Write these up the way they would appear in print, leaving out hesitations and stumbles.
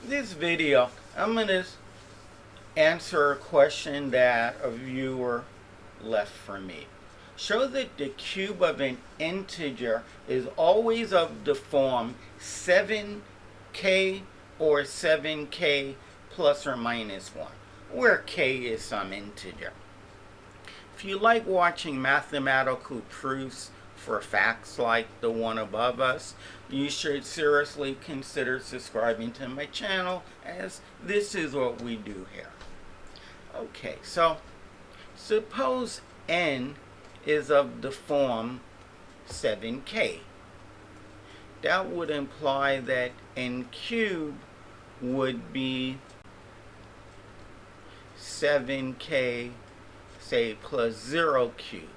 This video, I'm going to answer a question that a viewer left for me. Show that the cube of an integer is always of the form 7k or 7k plus or minus 1, where k is some integer. If you like watching mathematical proofs for facts like the one above us, you should seriously consider subscribing to my channel, as this is what we do here. Okay, so suppose n is of the form 7k. That would imply that n cubed would be 7k, say, plus 0 cubed.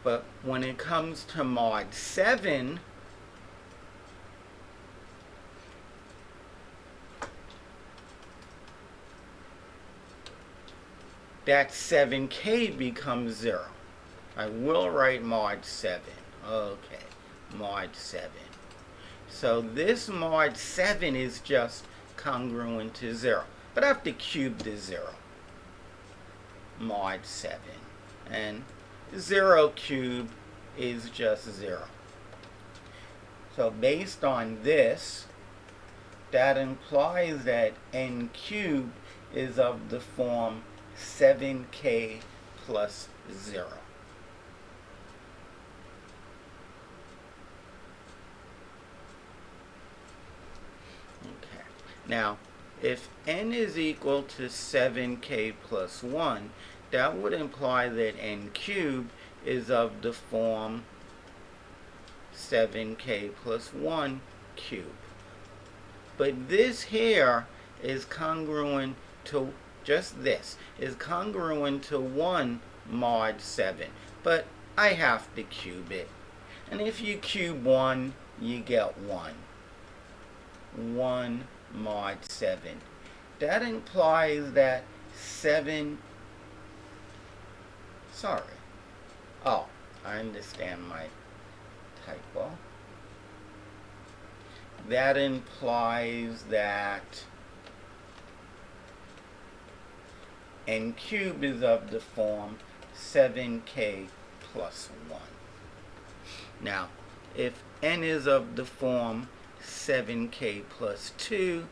But when it comes to mod 7, that 7k becomes 0. I will write mod 7. Okay, mod 7. So this mod 7 is just congruent to 0. But I have to cube the 0. Mod 7. And 0 cubed is just 0. So based on this, that implies that n cubed is of the form 7k plus 0. Okay. Now, if n is equal to 7k plus 1, that would imply that n cubed is of the form 7k plus 1 cubed. But this here is congruent to, just this, is congruent to 1 mod 7. But I have to cube it. And if you cube 1, you get 1. 1 mod 7. That implies that 7... Sorry. Oh, I understand my typo. That implies that n cubed is of the form 7k plus 1. Now, if n is of the form 7k plus 2,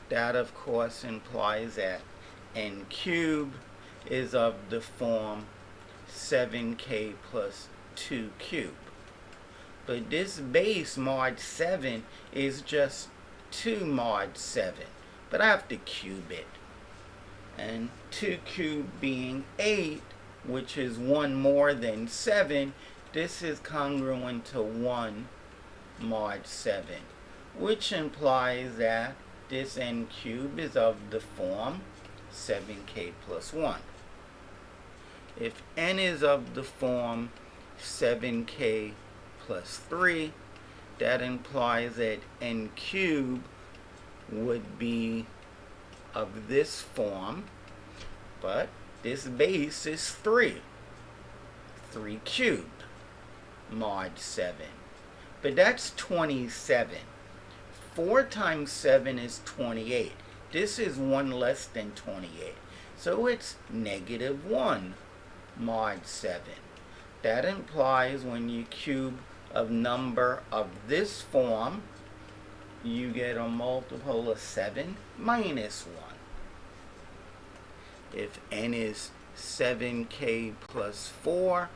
that of course implies that n cubed is of the form 7k plus 2 cubed. But this base mod 7 is just 2 mod 7. But I have to cube it. And 2 cubed being 8, which is 1 more than 7, this is congruent to 1 mod 7. Which implies that this n cubed is of the form 7k plus 1. If n is of the form 7k plus 3, that implies that n cubed would be of this form, but this base is 3. 3 cubed mod 7. But that's 27. 4 times 7 is 28. This is 1 less than 28. So it's negative 1 mod 7. That implies when you cube a number of this form, you get a multiple of 7 minus 1. If n is 7k plus 4,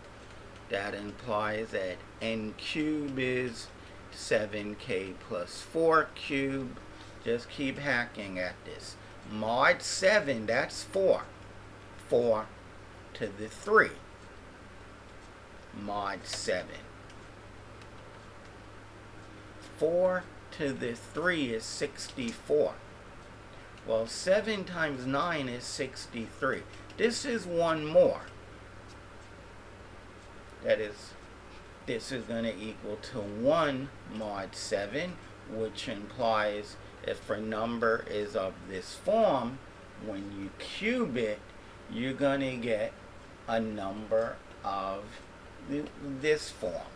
that implies that n cubed is 7k plus 4 cubed. Just keep hacking at this. Mod 7, that's 4. 4 to the 3. Mod 7. 4 to the 3 is 64. Well, 7 times 9 is 63. This is 1 more. That is, this is going to equal to 1 mod 7, which implies if a number is of this form, when you cube it, you're going to get a number of this form.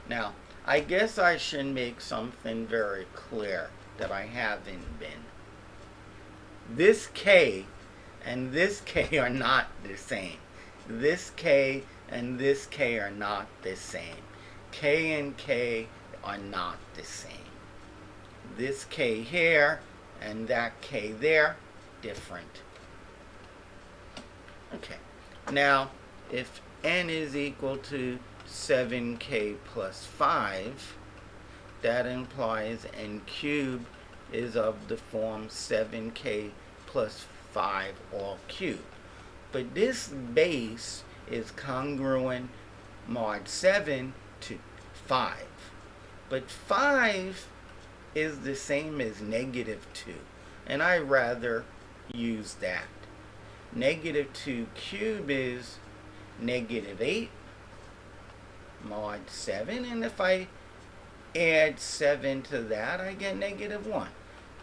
Now, I guess I should make something very clear that I haven't been. This K and this K are not the same. This K and this K are not the same. K and K are not the same. This K here and that K there, different. Okay. Now, if n is equal to 7k plus 5, that implies n cubed is of the form 7k plus 5 all cubed. But this base is congruent mod 7 to 5. But 5 is the same as negative 2, and I rather use that. Negative 2 cubed is negative 8 mod 7, and if I add 7 to that, I get negative 1.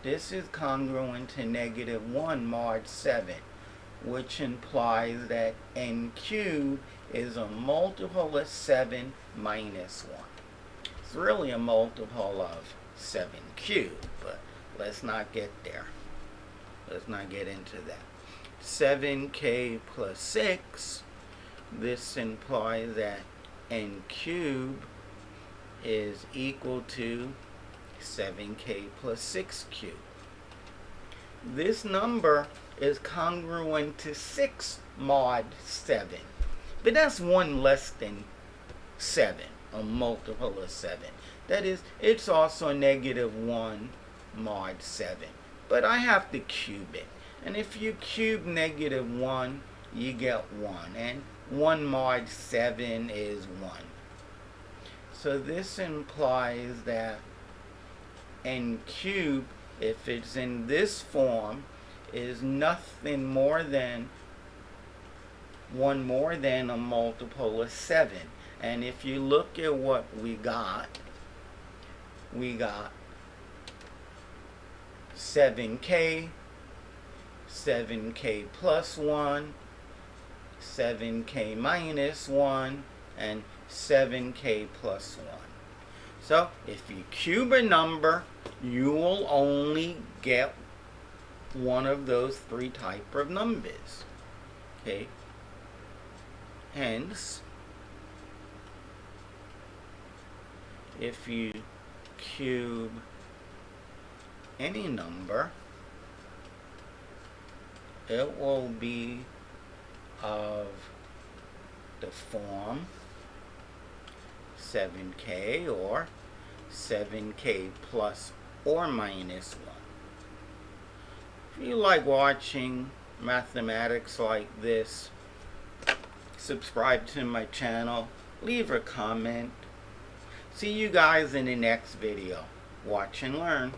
This is congruent to negative 1 mod 7, which implies that n cubed is a multiple of 7 minus 1. It's really a multiple of 7 cubed, but let's not get there. Let's not get into that. 7k plus 6, this implies that n cubed is equal to 7k plus 6 cubed. This number is congruent to 6 mod 7, but that's 1 less than 7, a multiple of 7. That is, it's also negative 1 mod 7, but I have to cube it. And if you cube negative 1, you get 1, and 1 mod 7 is 1. So this implies that n cubed, if it's in this form, is nothing more than 1 more than a multiple of 7. And if you look at what we got 7k, 7k plus 1, 7k minus 1, and 7k plus 1. So if you cube a number, you will only get one of those 3 type of numbers. Okay? Hence, if you cube any number, it will be of the form 7k or 7k plus or minus 1. If you like watching mathematics like this, subscribe to my channel, leave a comment. See you guys in the next video. Watch and learn.